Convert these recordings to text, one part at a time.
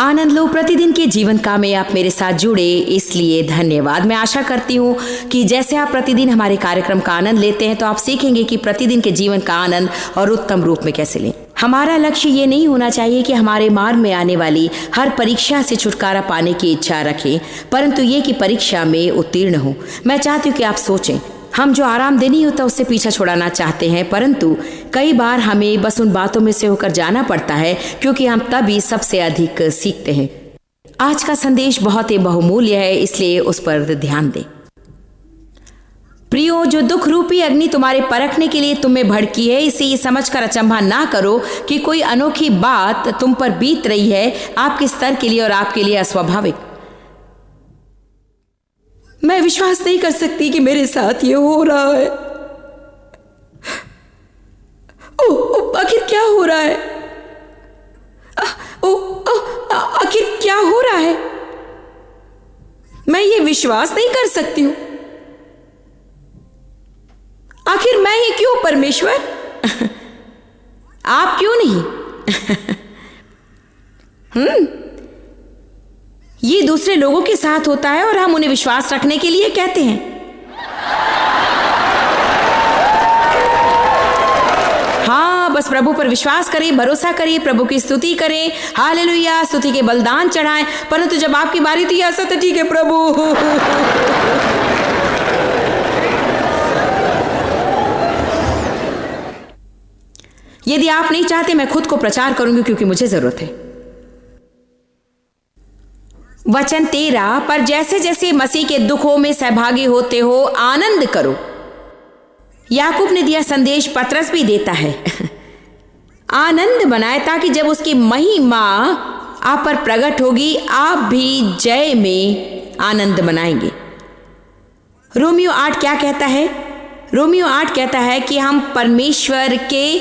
आनंद लो प्रतिदिन के जीवन का में आप मेरे साथ जुड़े, इसलिए धन्यवाद। मैं आशा करती हूँ कि जैसे आप प्रतिदिन हमारे कार्यक्रम का आनंद लेते हैं तो आप सीखेंगे कि प्रतिदिन के जीवन का आनंद और उत्तम रूप में कैसे लें। हमारा लक्ष्य ये नहीं होना चाहिए कि हमारे मार्ग में आने वाली हर परीक्षा से छुटकारा पाने की इच्छा रखें, परंतु ये कि परीक्षा में उत्तीर्ण हो। मैं चाहती हूँ कि आप सोचें, हम जो आरामदेह नहीं होता उससे पीछा छुड़ाना चाहते हैं, परंतु कई बार हमें बस उन बातों में से होकर जाना पड़ता है क्योंकि हम तभी सबसे अधिक सीखते हैं। आज का संदेश बहुत ही बहुमूल्य है, इसलिए उस पर ध्यान दें। प्रियो, जो दुख रूपी अग्नि तुम्हारे परखने के लिए तुम में भड़की है, इसे ये समझकर अचंभा ना करो कि कोई अनोखी बात तुम पर बीत रही है, आपके स्तर के लिए और आपके लिए अस्वाभाविक। मैं विश्वास नहीं कर सकती कि मेरे साथ ये हो रहा है। आखिर क्या हो रहा है? आखिर क्या हो रहा है? मैं ये विश्वास नहीं कर सकती हूं। आखिर मैं ही क्यों परमेश्वर? आप क्यों नहीं? ये दूसरे लोगों के साथ होता है और हम उन्हें विश्वास रखने के लिए कहते हैं। हाँ, बस प्रभु पर विश्वास करें, भरोसा करें, प्रभु की स्तुति करें, हालेलुया, स्तुति के बलिदान चढ़ाएं। परंतु जब आपकी बारी थी, ऐसा तो ठीक है प्रभु। यदि आप नहीं चाहते, मैं खुद को प्रचार करूंगी क्योंकि मुझे जरूरत है। वचन 13, पर जैसे जैसे मसीह के दुखों में सहभागी होते हो आनंद करो। याकूब ने दिया संदेश, पतरस भी देता है। आनंद मनाए ताकि जब उसकी महिमा आप पर प्रकट होगी, आप भी जय में आनंद मनाएंगे। रोमियो 8 क्या कहता है? रोमियो 8 कहता है कि हम परमेश्वर के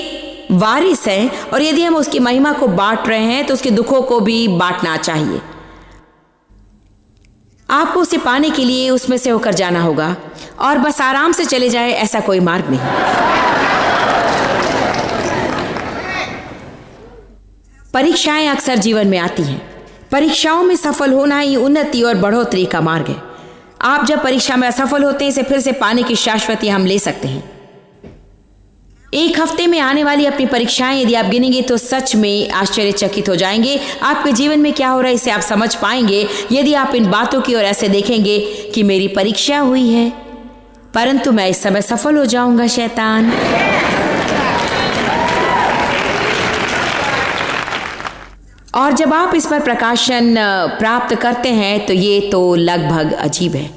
वारिस हैं और यदि हम उसकी महिमा को बांट रहे हैं तो उसके दुखों को भी बांटना चाहिए। आपको उसे पाने के लिए उसमें से होकर जाना होगा और बस आराम से चले जाए, ऐसा कोई मार्ग नहीं। परीक्षाएं अक्सर जीवन में आती हैं। परीक्षाओं में सफल होना ही उन्नति और बढ़ोतरी का मार्ग है। आप जब परीक्षा में असफल होते हैं, इसे फिर से पाने की शाश्वती हम ले सकते हैं। एक हफ्ते में आने वाली अपनी परीक्षाएं यदि आप गिनेंगे तो सच में आश्चर्यचकित हो जाएंगे। आपके जीवन में क्या हो रहा है इसे आप समझ पाएंगे यदि आप इन बातों की ओर ऐसे देखेंगे कि मेरी परीक्षा हुई है, परंतु मैं इस समय सफल हो जाऊंगा शैतान। और जब आप इस पर प्रकाशन प्राप्त करते हैं तो ये तो लगभग अजीब है।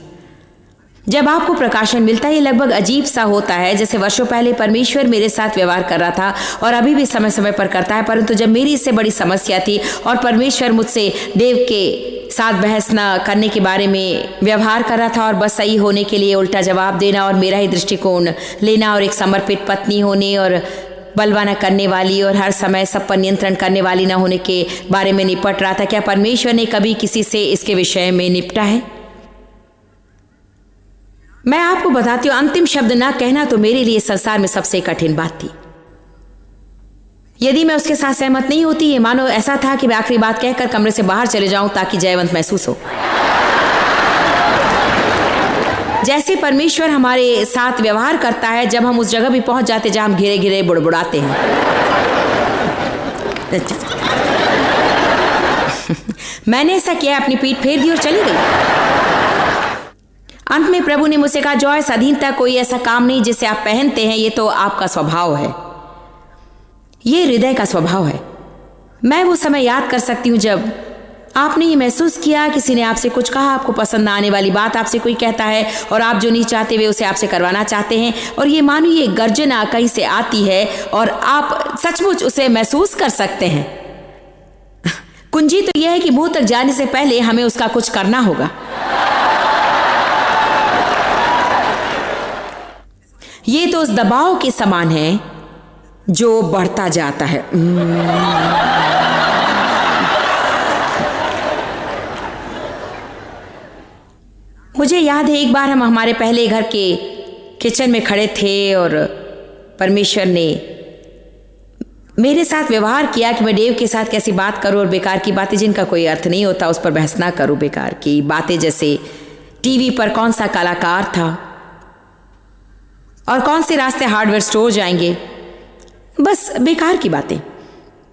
जब आपको प्रकाशन मिलता है, ये लगभग अजीब सा होता है, जैसे वर्षों पहले परमेश्वर मेरे साथ व्यवहार कर रहा था और अभी भी समय समय पर करता है, परंतु जब मेरी इससे बड़ी समस्या थी और परमेश्वर मुझसे देव के साथ बहस न करने के बारे में व्यवहार कर रहा था और बस सही होने के लिए उल्टा जवाब देना और मेरा ही दृष्टिकोण लेना और एक समर्पित पत्नी होने और बलवा न करने वाली और हर समय सब पर नियंत्रण करने वाली न होने के बारे में निपट रहा था। क्या परमेश्वर ने कभी किसी से इसके विषय में निपटा है? मैं आपको बताती हूँ, अंतिम शब्द ना कहना तो मेरे लिए संसार में सबसे कठिन बात थी। यदि मैं उसके साथ सहमत नहीं होती, ये मानो ऐसा था कि मैं आखिरी बात कहकर कमरे से बाहर चले जाऊं ताकि जयवंत महसूस हो। जैसे परमेश्वर हमारे साथ व्यवहार करता है जब हम उस जगह भी पहुंच जाते जहां हम घिरे घिरे बुड़बुड़ाते हैं। मैंने ऐसा किया, अपनी पीठ फेर दी और चली गई। अंत में प्रभु ने मुझसे कहा, जॉयस, अधीनता कोई ऐसा काम नहीं जिसे आप पहनते हैं, ये तो आपका स्वभाव है, ये हृदय का स्वभाव है। मैं वो समय याद कर सकती हूँ जब आपने ये महसूस किया, किसी ने आपसे कुछ कहा, आपको पसंद ना आने वाली बात आपसे कोई कहता है और आप जो नहीं चाहते वे उसे आपसे करवाना चाहते हैं और ये मानो ये गर्जना कहीं से आती है और आप सचमुच उसे महसूस कर सकते हैं। कुंजी तो यह है कि मुंह तक जाने से पहले हमें उसका कुछ करना होगा। ये तो उस दबाव के समान है जो बढ़ता जाता है। मुझे याद है एक बार हम हमारे पहले घर के किचन में खड़े थे और परमेश्वर ने मेरे साथ व्यवहार किया कि मैं डेव के साथ कैसी बात करूं और बेकार की बातें जिनका कोई अर्थ नहीं होता उस पर बहस ना करूं। बेकार की बातें जैसे टीवी पर कौन सा कलाकार था और कौन से रास्ते हार्डवेयर स्टोर जाएंगे, बस बेकार की बातें।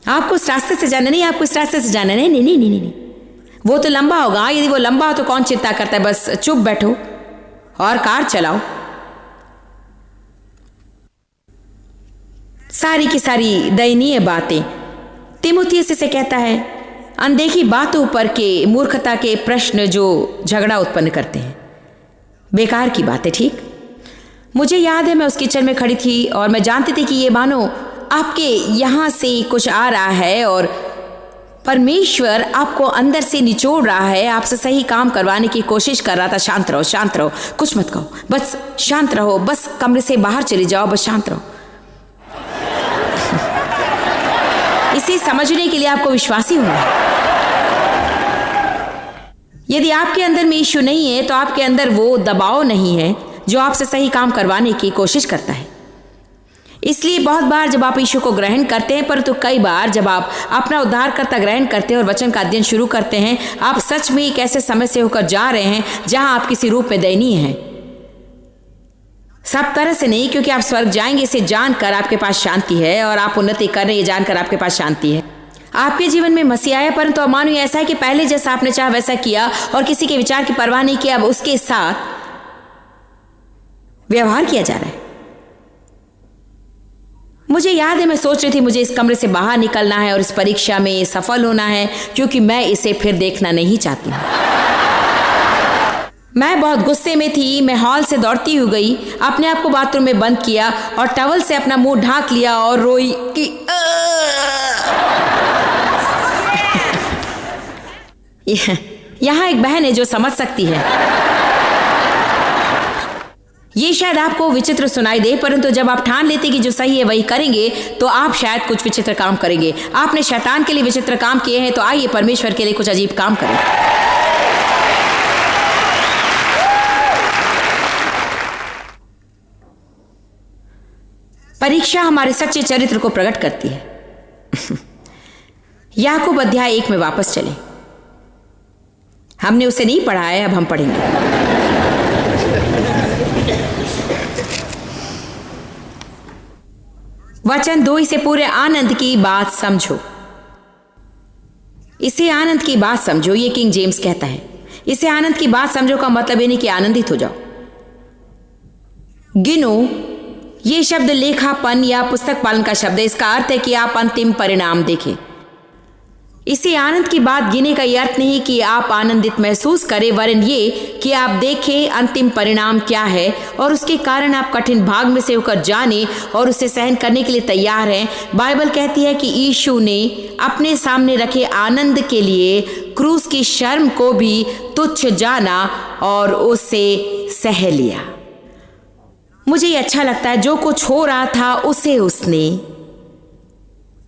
आपको इस रास्ते से जाना नहीं, आपको इस रास्ते से जाना नहीं, नहीं नहीं नहीं नहीं, वो तो लंबा होगा। यदि वो लंबा हो तो कौन चिंता करता है, बस चुप बैठो और कार चलाओ। सारी की सारी दयनीय बातें। तिमुथियुस इसे कहता है अनदेखी बातों पर के मूर्खता के प्रश्न जो झगड़ा उत्पन्न करते हैं, बेकार की बातें। ठीक, मुझे याद है मैं उस किचन में खड़ी थी और मैं जानती थी कि ये मानो आपके यहां से कुछ आ रहा है और परमेश्वर आपको अंदर से निचोड़ रहा है, आपसे सही काम करवाने की कोशिश कर रहा था। शांत रहो, शांत रहो, कुछ मत कहो, बस शांत रहो, बस कमरे से बाहर चले जाओ, बस शांत रहो। इसे समझने के लिए आपको विश्वासी होना है। यदि आपके अंदर में यीशु नहीं है तो आपके अंदर वो दबाव नहीं है जो आपसे सही काम करवाने की कोशिश करता है। इसलिए बहुत बार जब आप यीशु को ग्रहण करते हैं, परंतु कई बार जब आप अपना उद्धारकर्ता ग्रहण करते हैं और वचन का अध्ययन शुरू करते हैं, आप सच में एक ऐसे समय से होकर जा रहे हैं जहां आप किसी रूप में दयनीय हैं। सब तरह से नहीं, क्योंकि आप स्वर्ग जाएंगे इसे जानकर आपके पास शांति है और आप उन्नति कर रहे हैं ये जानकर आपके पास शांति है। आपके जीवन में मसीह आया, परंतु मानो ऐसा है कि पहले जैसा आपने चाहा वैसा किया और किसी के विचार की परवाह नहीं किया, अब उसके साथ व्यवहार किया जा रहा है। मुझे याद है मैं सोच रही थी मुझे इस कमरे से बाहर निकलना है और इस परीक्षा में सफल होना है, क्योंकि मैं इसे फिर देखना नहीं चाहती हूं। मैं बहुत गुस्से में थी। मैं हॉल से दौड़ती हुई गई, अपने आप को बाथरूम में बंद किया और टवल से अपना मुंह ढांक लिया और रोई कि यहां एक बहन है जो समझ सकती है। ये शायद आपको विचित्र सुनाई दे, परंतु जब आप ठान लेते कि जो सही है वही करेंगे तो आप शायद कुछ विचित्र काम करेंगे। आपने शैतान के लिए विचित्र काम किए हैं, तो आइए परमेश्वर के लिए कुछ अजीब काम करें। परीक्षा हमारे सच्चे चरित्र को प्रकट करती है। याकूब अध्याय 1 में वापस चलें। हमने उसे नहीं पढ़ा है, अब हम पढ़ेंगे। वचन 2, इसे पूरे आनंद की बात समझो। इसे आनंद की बात समझो, ये किंग जेम्स कहता है। इसे आनंद की बात समझो का मतलब ये नहीं कि आनंदित हो जाओ। गिनो, ये शब्द लेखापन या पुस्तक पालन का शब्द है। इसका अर्थ है कि आप अंतिम परिणाम देखें। इसे आनंद की बात गिने का यह अर्थ नहीं कि आप आनंदित महसूस करें, वरन ये कि आप देखें अंतिम परिणाम क्या है और उसके कारण आप कठिन भाग में से होकर जाने और उसे सहन करने के लिए तैयार हैं। बाइबल कहती है कि यीशु ने अपने सामने रखे आनंद के लिए क्रूस की शर्म को भी तुच्छ जाना और उसे सह लिया। मुझे ये अच्छा लगता है, जो कुछ हो रहा था उसे उसने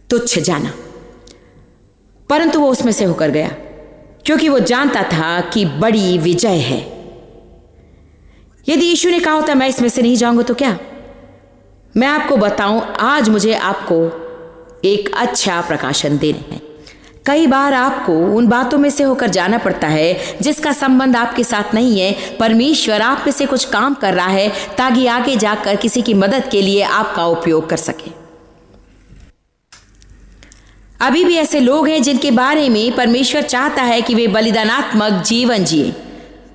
तुच्छ जाना, परंतु वो उसमें से होकर गया, क्योंकि वो जानता था कि बड़ी विजय है। यदि यीशु ने कहा होता मैं इसमें से नहीं जाऊंगा तो क्या? मैं आपको बताऊं, आज मुझे आपको एक अच्छा प्रकाशन देना है। कई बार आपको उन बातों में से होकर जाना पड़ता है जिसका संबंध आपके साथ नहीं है। परमेश्वर आप में से कुछ काम कर रहा है ताकि आगे जाकर किसी की मदद के लिए आपका उपयोग कर सके। अभी भी ऐसे लोग हैं जिनके बारे में परमेश्वर चाहता है कि वे बलिदानात्मक जीवन जिए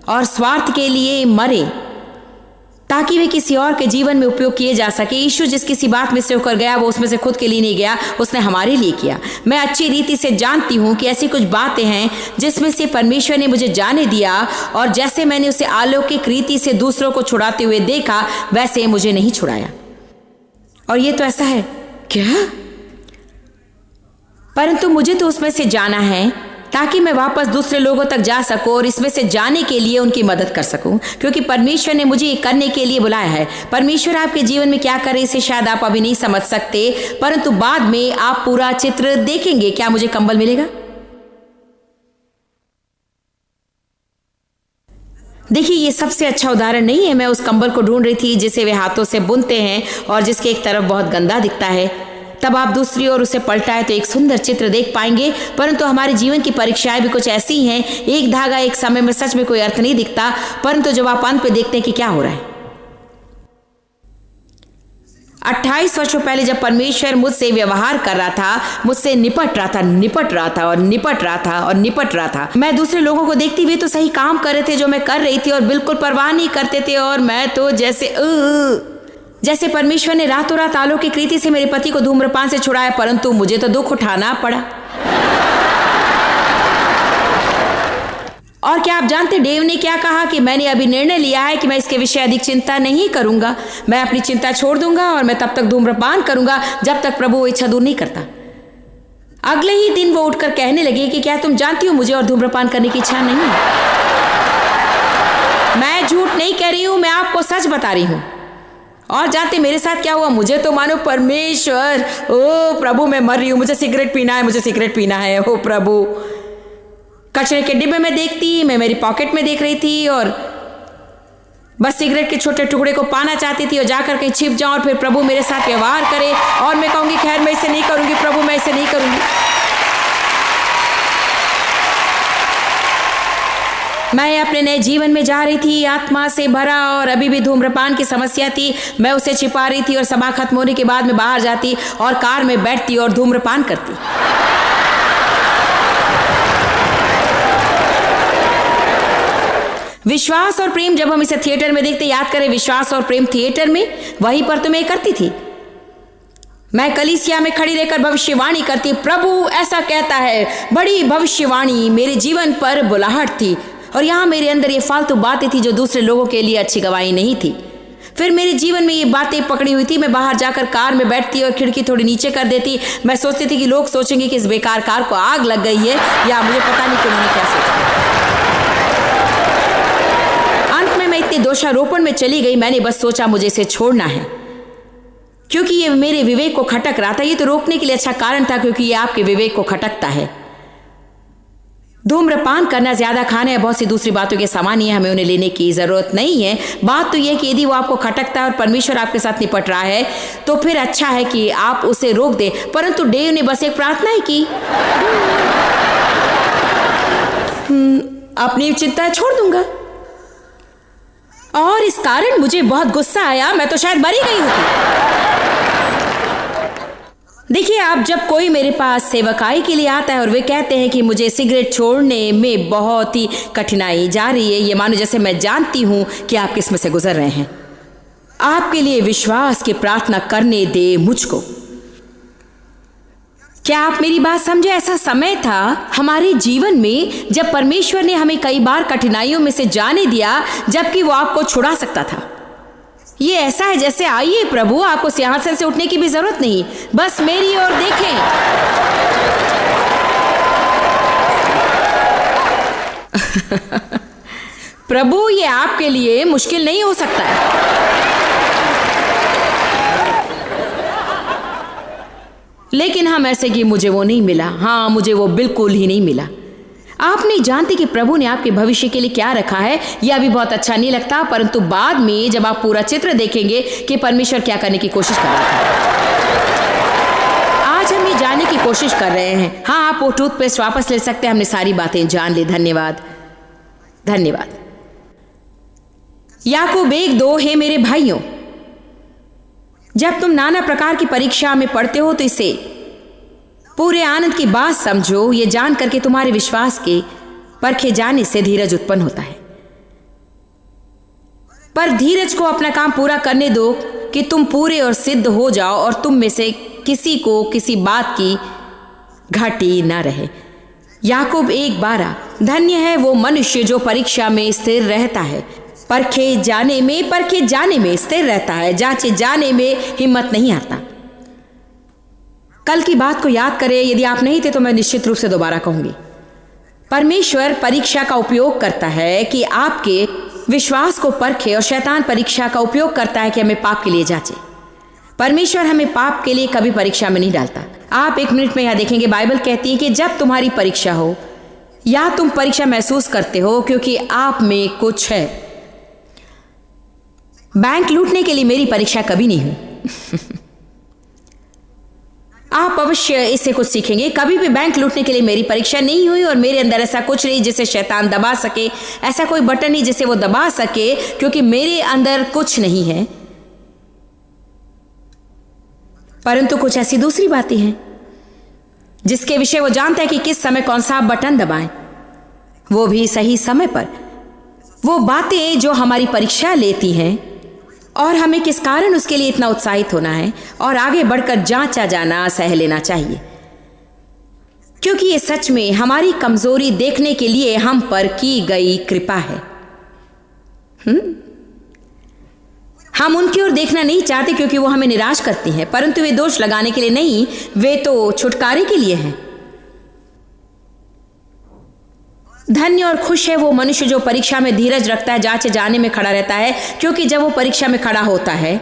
और स्वार्थ के लिए मरे ताकि वे किसी और के जीवन में उपयोग किए जा सके। यीशु जिस किसी बात में से होकर गया वो उसमें से खुद के लिए नहीं गया, उसने हमारे लिए किया। मैं अच्छी रीति से जानती हूँ कि ऐसी कुछ बातें हैं जिसमें से परमेश्वर ने मुझे जाने दिया, और जैसे मैंने उसे अलौकिक रीति से दूसरों को छुड़ाते हुए देखा वैसे मुझे नहीं छुड़ाया। और ये तो ऐसा है क्या? परंतु मुझे तो उसमें से जाना है ताकि मैं वापस दूसरे लोगों तक जा सकूं और इसमें से जाने के लिए उनकी मदद कर सकूं, क्योंकि परमेश्वर ने मुझे ये करने के लिए बुलाया है। परमेश्वर आपके जीवन में क्या करे इसे शायद आप अभी नहीं समझ सकते, परंतु बाद में आप पूरा चित्र देखेंगे। क्या मुझे कंबल मिलेगा? देखिए, ये सबसे अच्छा उदाहरण नहीं है। मैं उस कंबल को ढूंढ रही थी जिसे वे हाथों से बुनते हैं और जिसके एक तरफ बहुत गंदा दिखता है। तब आप दूसरी ओर उसे पलटाए तो एक सुंदर चित्र देख पाएंगे। परंतु हमारे जीवन की परीक्षाएं भी कुछ ऐसी हैं, एक धागा एक समय में सच में कोई अर्थ नहीं दिखता, परंतु जब आप अंत पे देखते हैं कि क्या हो रहा है। 28 वर्षों पहले जब परमेश्वर मुझसे व्यवहार कर रहा था, मुझसे निपट रहा था, मैं दूसरे लोगों को देखती हुई तो सही काम कर रहे थे जो मैं कर रही थी और बिल्कुल परवाह नहीं करते थे, और मैं तो जैसे परमेश्वर ने रातों रात अलौकिक रीति से मेरे पति को धूम्रपान से छुड़ाया, परंतु मुझे तो दुख उठाना पड़ा। और क्या आप जानते डेव ने क्या कहा कि मैंने अभी निर्णय लिया है कि मैं इसके विषय अधिक चिंता नहीं करूंगा, मैं अपनी चिंता छोड़ दूंगा और मैं तब तक धूम्रपान करूंगा जब तक प्रभु वो इच्छा दूर नहीं करता। अगले ही दिन वो उठकर कहने लगे कि क्या तुम जानती हो मुझे और धूम्रपान करने की इच्छा नहीं है। मैं झूठ नहीं कह रही हूं, मैं आपको सच बता रही हूं। और जानते मेरे साथ क्या हुआ, मुझे तो मानो परमेश्वर, ओ प्रभु मैं मर रही हूं, मुझे सिगरेट पीना है, ओ प्रभु। कचरे के डिब्बे में देखती, मैं मेरी पॉकेट में देख रही थी और बस सिगरेट के छोटे टुकड़े को पाना चाहती थी और जाकर कहीं छिप जाऊं और फिर प्रभु मेरे साथ व्यवहार करे और मैं कहूंगी खैर मैं इसे नहीं करूंगी प्रभु, मैं इसे नहीं करूंगी। मैं अपने नए जीवन में जा रही थी, आत्मा से भरा, और अभी भी धूम्रपान की समस्या थी। मैं उसे छिपा रही थी और सभा खत्म होने के बाद मैं बाहर जाती और कार में बैठती और धूम्रपान करती। विश्वास और प्रेम, जब हम इसे थिएटर में देखते, याद करें विश्वास और प्रेम थिएटर में, वहीं पर तो मैं करती थी। मैं कलीसिया में खड़ी रहकर भविष्यवाणी करती, प्रभु ऐसा कहता है, बड़ी भविष्यवाणी मेरे जीवन पर बुलाहट थी। और यहाँ मेरे अंदर ये फालतू बातें थी जो दूसरे लोगों के लिए अच्छी गवाही नहीं थी। फिर मेरे जीवन में ये बातें पकड़ी हुई थी। मैं बाहर जाकर कार में बैठती और खिड़की थोड़ी नीचे कर देती। मैं सोचती थी कि लोग सोचेंगे कि इस बेकार कार को आग लग गई है, या मुझे पता नहीं कि उन्होंने क्या सोचा। इतने दोषारोपण में चली गई, मैंने बस सोचा मुझे इसे छोड़ना है, क्योंकि ये मेरे विवेक को खटक रहा था। ये तो रोकने के लिए अच्छा कारण था, क्योंकि ये आपके विवेक को खटकता है। धूम्रपान करना, ज्यादा खाना या बहुत सी दूसरी बातों के समान ही है, हमें उन्हें लेने की जरूरत नहीं है। बात तो यह कि यदि वो आपको खटकता है और परमेश्वर आपके साथ निपट रहा है तो फिर अच्छा है कि आप उसे रोक दें। परंतु डेव ने बस एक प्रार्थना ही की, अपनी चिंता छोड़ दूंगा। और इस कारण मुझे बहुत गुस्सा आया, मैं तो शायद मरी गई होती। देखिए, आप जब कोई मेरे पास सेवकाई के लिए आता है और वे कहते हैं कि मुझे सिगरेट छोड़ने में बहुत ही कठिनाई जा रही है, ये मानो जैसे मैं जानती हूं कि आप किस में से गुजर रहे हैं। आपके लिए विश्वास की प्रार्थना करने दे मुझको। क्या आप मेरी बात समझे? ऐसा समय था हमारे जीवन में जब परमेश्वर ने हमें कई बार कठिनाइयों में से जाने दिया, जबकि वो आपको छुड़ा सकता था। ये ऐसा है जैसे आइए प्रभु, आपको सिंहासन से उठने की भी जरूरत नहीं, बस मेरी ओर देखें। प्रभु, ये आपके लिए मुश्किल नहीं हो सकता है, लेकिन हम ऐसे कि मुझे वो नहीं मिला। हाँ, मुझे वो बिल्कुल ही नहीं मिला। आप नहीं जानते कि प्रभु ने आपके भविष्य के लिए क्या रखा है। यह अभी बहुत अच्छा नहीं लगता, परंतु बाद में जब आप पूरा चित्र देखेंगे कि परमेश्वर क्या करने की कोशिश कर रहा था। आज हम ये जानने की कोशिश कर रहे हैं। हाँ, आप वो टूथपेस्ट वापस ले सकते हैं, हमने सारी बातें जान ली। धन्यवाद, धन्यवाद। याकूब 1:2, हे मेरे भाइयों, जब तुम नाना प्रकार की परीक्षा में पढ़ते हो तो इसे पूरे आनंद की बात समझो, ये जान करके तुम्हारे विश्वास के परखे जाने से धीरज उत्पन्न होता है। पर धीरज को अपना काम पूरा करने दो कि तुम पूरे और सिद्ध हो जाओ और तुम में से किसी को किसी बात की घाटी ना रहे। याकूब 1:12, धन्य है वो मनुष्य जो परीक्षा में स्थिर रहता है, परखे जाने में स्थिर रहता है, जांचे जाने में हिम्मत नहीं हारता। कल की बात को याद करें, यदि आप नहीं थे तो मैं निश्चित रूप से दोबारा कहूंगी। परमेश्वर परीक्षा का उपयोग करता है कि आपके विश्वास को परखे, और शैतान परीक्षा का उपयोग करता है कि हमें पाप के लिए जांचे। परमेश्वर हमें पाप के लिए कभी परीक्षा में नहीं डालता। आप 1 मिनट में यहां देखेंगे, बाइबल कहती है कि जब तुम्हारी परीक्षा हो या तुम परीक्षा महसूस करते हो क्योंकि आप में कुछ है। बैंक लूटने के लिए मेरी परीक्षा कभी नहीं हुई। आप अवश्य इससे कुछ सीखेंगे। कभी भी बैंक लूटने के लिए मेरी परीक्षा नहीं हुई और मेरे अंदर ऐसा कुछ नहीं जिसे शैतान दबा सके, ऐसा कोई बटन नहीं जिसे वो दबा सके, क्योंकि मेरे अंदर कुछ नहीं है। परंतु कुछ ऐसी दूसरी बातें हैं जिसके विषय वो जानता है कि किस समय कौन सा बटन दबाएं, वो भी सही समय पर। वो बातें जो हमारी परीक्षा लेती हैं और हमें किस कारण उसके लिए इतना उत्साहित होना है और आगे बढ़कर जांचा जाना, सह लेना चाहिए, क्योंकि ये सच में हमारी कमजोरी देखने के लिए हम पर की गई कृपा है। हम उनकी ओर देखना नहीं चाहते क्योंकि वो हमें निराश करती हैं, परंतु वे दोष लगाने के लिए नहीं, वे तो छुटकारे के लिए हैं। धन्य और खुश है वो मनुष्य जो परीक्षा में धीरज रखता है, जांचे जाने में खड़ा रहता है, क्योंकि जब वो परीक्षा में खड़ा होता है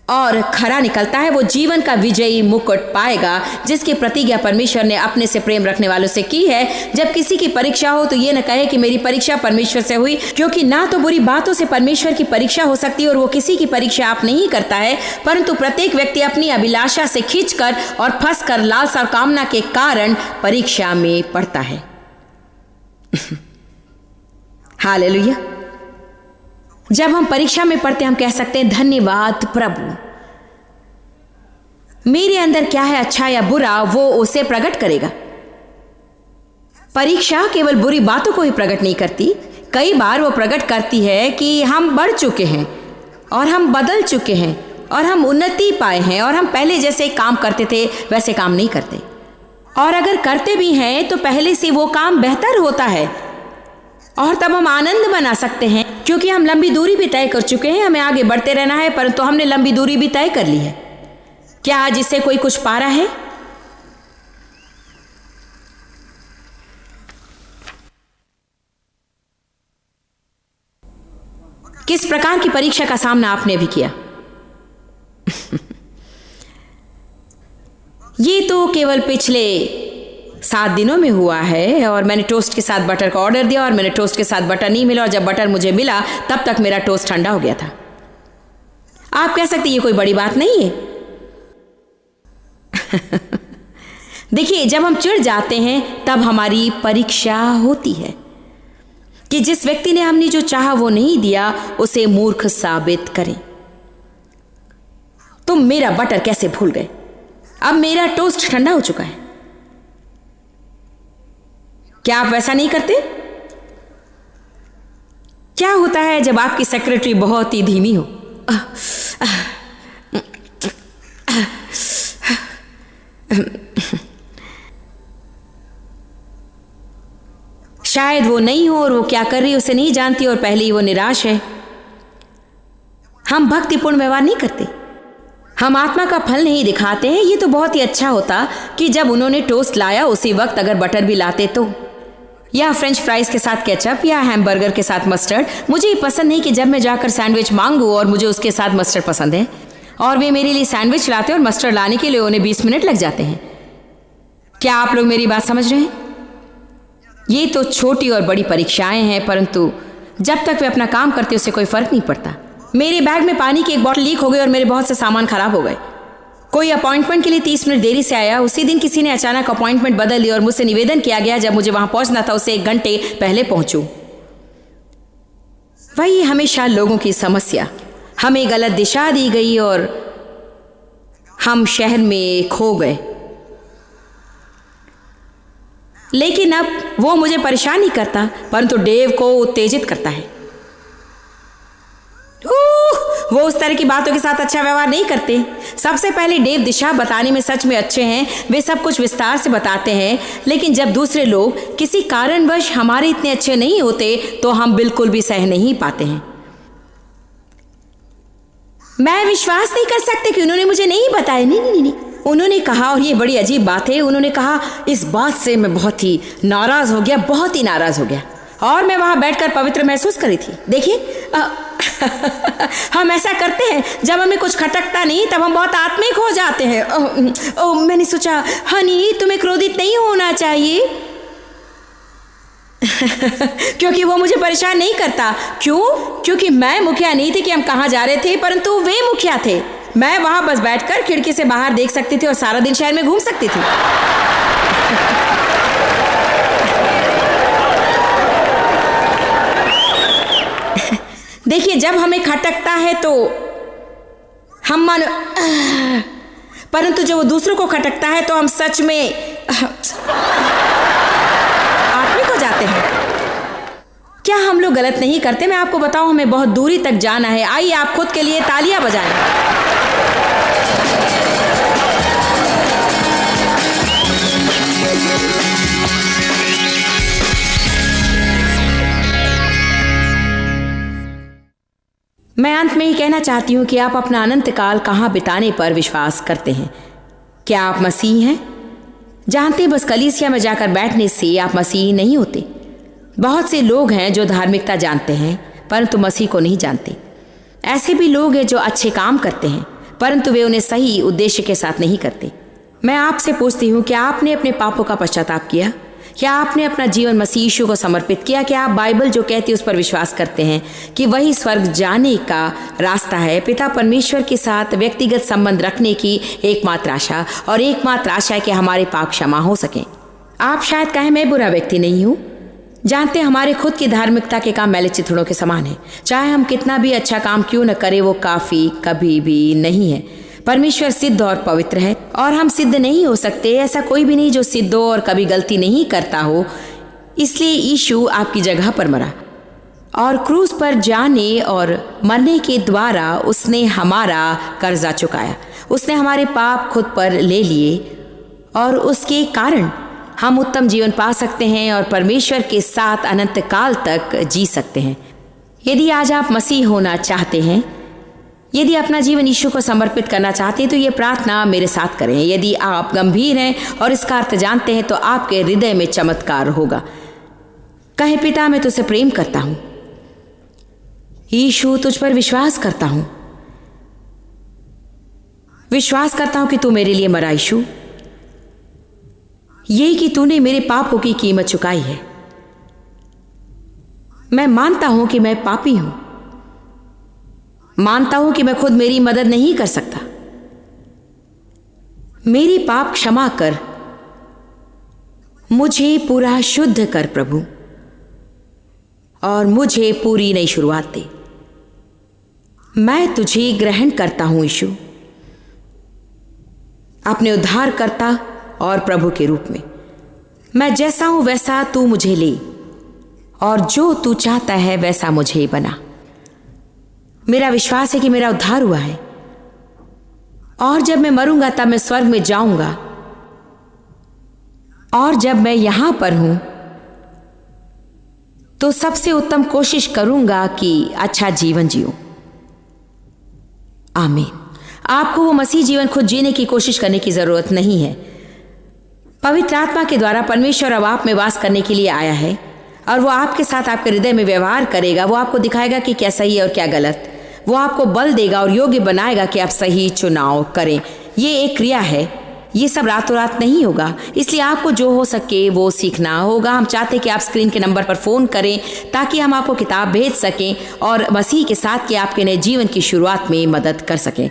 और खरा निकलता है, वो जीवन का विजयी मुकुट पाएगा, जिसकी प्रतिज्ञा परमेश्वर ने अपने से प्रेम रखने वालों से की है। जब किसी की परीक्षा हो तो ये न कहे कि मेरी परीक्षा परमेश्वर से हुई, क्योंकि ना तो बुरी बातों से परमेश्वर की परीक्षा हो सकती है और वो किसी की परीक्षा आप नहीं करता है, परंतु प्रत्येक व्यक्ति अपनी अभिलाषा से खींचकर और फंसकर लालसा और कामना के कारण परीक्षा में पड़ता है। हालेलुया। जब हम परीक्षा में पढ़ते हम कह सकते हैं, धन्यवाद प्रभु, मेरे अंदर क्या है, अच्छा या बुरा, वो उसे प्रकट करेगा। परीक्षा केवल बुरी बातों को ही प्रकट नहीं करती, कई बार वो प्रकट करती है कि हम बढ़ चुके हैं और हम बदल चुके हैं और हम उन्नति पाए हैं और हम पहले जैसे काम करते थे वैसे काम नहीं करते, और अगर करते भी हैं तो पहले से वो काम बेहतर होता है, और तब हम आनंद बना सकते हैं क्योंकि हम लंबी दूरी भी तय कर चुके हैं। हमें आगे बढ़ते रहना है, परंतु हमने लंबी दूरी भी तय कर ली है। क्या आज इससे कोई कुछ पा रहा है? किस प्रकार की परीक्षा का सामना आपने भी किया? ये तो केवल पिछले 7 दिनों में हुआ है, और मैंने टोस्ट के साथ बटर का ऑर्डर दिया और मैंने टोस्ट के साथ बटर नहीं मिला, और जब बटर मुझे मिला तब तक मेरा टोस्ट ठंडा हो गया था। आप कह सकते ये कोई बड़ी बात नहीं है। देखिए, जब हम चिढ़ जाते हैं तब हमारी परीक्षा होती है कि जिस व्यक्ति ने हमने जो चाहा वो नहीं दिया, उसे मूर्ख साबित करें। तुम मेरा बटर कैसे भूल गए? अब मेरा टोस्ट ठंडा हो चुका है। क्या आप वैसा नहीं करते? क्या होता है जब आपकी सेक्रेटरी बहुत ही धीमी हो? शायद वो नहीं हो और वो क्या कर रही है उसे नहीं जानती और पहले ही वो निराश है। हम भक्तिपूर्ण व्यवहार नहीं करते, हम आत्मा का फल नहीं दिखाते हैं। ये तो बहुत ही अच्छा होता कि जब उन्होंने टोस्ट लाया उसी वक्त अगर बटर भी लाते तो, या फ्रेंच फ्राइज के साथ केचप या हैमबर्गर के साथ मस्टर्ड। मुझे ये पसंद नहीं कि जब मैं जाकर सैंडविच मांगूं और मुझे उसके साथ मस्टर्ड पसंद है और वे मेरे लिए सैंडविच लाते और मस्टर्ड लाने के लिए उन्हें 20 मिनट लग जाते हैं। क्या आप लोग मेरी बात समझ रहे हैं? ये तो छोटी और बड़ी परीक्षाएं हैं, परंतु जब तक वे अपना काम करते उससे कोई फर्क नहीं पड़ता। मेरे बैग में पानी की एक बोतल लीक हो गई और मेरे बहुत से सामान खराब हो गए। कोई अपॉइंटमेंट के लिए 30 मिनट देरी से आया। उसी दिन किसी ने अचानक अपॉइंटमेंट बदल ली और मुझसे निवेदन किया गया जब मुझे वहां पहुंचना था उससे 1 घंटे पहले पहुंचूं। वही हमेशा लोगों की समस्या। हमें गलत दिशा दी गई और हम शहर में खो गए। लेकिन अब वो मुझे परेशान नहीं करता, परंतु डेव को उत्तेजित करता है। वो उस तरह की बातों के साथ अच्छा व्यवहार नहीं करते। सबसे पहले डेव दिशा बताने में सच में अच्छे हैं, वे सब कुछ विस्तार से बताते हैं, लेकिन जब दूसरे लोग किसी कारणवश हमारे इतने अच्छे नहीं होते तो हम बिल्कुल भी सह नहीं पाते हैं। मैं विश्वास नहीं कर सकते कि उन्होंने मुझे नहीं बताया। नहीं, उन्होंने कहा, और ये बड़ी अजीब बात है, उन्होंने कहा इस बात से मैं बहुत ही नाराज हो गया, बहुत ही नाराज हो गया, और मैं वहां बैठकर पवित्र महसूस कर रही थी। देखिए हम ऐसा करते हैं जब हमें कुछ खटकता नहीं तब हम बहुत आत्मिक हो जाते हैं। मैंने सोचा हनी तुम्हें क्रोधित नहीं होना चाहिए क्योंकि वो मुझे परेशान नहीं करता। क्यों? क्योंकि मैं मुखिया नहीं थी कि हम कहाँ जा रहे थे, परंतु वे मुखिया थे। मैं वहां बस बैठकर खिड़की से बाहर देख सकती थी और सारा दिन शहर में घूम सकती थी। देखिए, जब हमें खटकता है तो हम मन, परंतु जब वो दूसरों को खटकता है तो हम सच में आत्मिक हो जाते हैं। क्या हम लोग गलत नहीं करते? मैं आपको बताऊं, हमें बहुत दूरी तक जाना है। आइए आप खुद के लिए तालियां बजाएं। मैं अंत में ही कहना चाहती हूँ कि आप अपना अनंत काल कहाँ बिताने पर विश्वास करते हैं। क्या आप मसीह हैं? जानते बस कलीसिया में जाकर बैठने से आप मसीह नहीं होते। बहुत से लोग हैं जो धार्मिकता जानते हैं परंतु मसीह को नहीं जानते। ऐसे भी लोग हैं जो अच्छे काम करते हैं परंतु वे उन्हें सही उद्देश्य के साथ नहीं करते। मैं आपसे पूछती हूँ, क्या आपने अपने पापों का पश्चाताप किया? क्या आपने अपना जीवन मसीह यीशु को समर्पित किया? क्या आप बाइबल जो कहती है उस पर विश्वास करते हैं कि वही स्वर्ग जाने का रास्ता है? पिता परमेश्वर के साथ व्यक्तिगत संबंध रखने की एकमात्र आशा, और एकमात्र आशा है कि हमारे पाप क्षमा हो सकें। आप शायद कहें मैं बुरा व्यक्ति नहीं हूँ। जानते हैं, हमारे खुद की धार्मिकता के काम मैले चिथड़ों के समान है। चाहे हम कितना भी अच्छा काम क्यों न करें, वो काफी कभी भी नहीं है। परमेश्वर सिद्ध और पवित्र है और हम सिद्ध नहीं हो सकते। ऐसा कोई भी नहीं जो सिद्ध हो और कभी गलती नहीं करता हो। इसलिए यीशु आपकी जगह पर मरा और क्रूस पर जाने और मरने के द्वारा उसने हमारा कर्जा चुकाया। उसने हमारे पाप खुद पर ले लिए और उसके कारण हम उत्तम जीवन पा सकते हैं और परमेश्वर के साथ अनंत काल तक जी सकते हैं। यदि आज आप मसीह होना चाहते हैं, यदि अपना जीवन यीशु को समर्पित करना चाहते हैं, तो ये प्रार्थना मेरे साथ करें। यदि आप गंभीर हैं और इसका अर्थ जानते हैं तो आपके हृदय में चमत्कार होगा। कहे, पिता मैं तुझसे प्रेम करता हूं, यीशु तुझ पर विश्वास करता हूं, विश्वास करता हूं कि तू मेरे लिए मरा यीशु, ये कि तूने मेरे पापों की कीमत चुकाई है। मैं मानता हूं कि मैं पापी हूं, मानता हूं कि मैं खुद मेरी मदद नहीं कर सकता। मेरी पाप क्षमा कर, मुझे पूरा शुद्ध कर प्रभु, और मुझे पूरी नई शुरुआत दे। मैं तुझे ग्रहण करता हूं यीशु, अपने उद्धारकर्ता और प्रभु के रूप में। मैं जैसा हूं वैसा तू मुझे ले और जो तू चाहता है वैसा मुझे बना। मेरा विश्वास है कि मेरा उद्धार हुआ है और जब मैं मरूंगा तब मैं स्वर्ग में जाऊंगा, और जब मैं यहां पर हूं तो सबसे उत्तम कोशिश करूंगा कि अच्छा जीवन जियो। आमीन। आपको वो मसीह जीवन खुद जीने की कोशिश करने की जरूरत नहीं है। पवित्र आत्मा के द्वारा परमेश्वर अब आप में वास करने के लिए आया है और वो आपके साथ आपके हृदय में व्यवहार करेगा। वो आपको दिखाएगा कि क्या सही है और क्या गलत। वो आपको बल देगा और योग्य बनाएगा कि आप सही चुनाव करें। ये एक क्रिया है, ये सब रातों रात नहीं होगा, इसलिए आपको जो हो सके वो सीखना होगा। हम चाहते हैं कि आप स्क्रीन के नंबर पर फ़ोन करें ताकि हम आपको किताब भेज सकें और मसीह के साथ के आपके नए जीवन की शुरुआत में मदद कर सकें।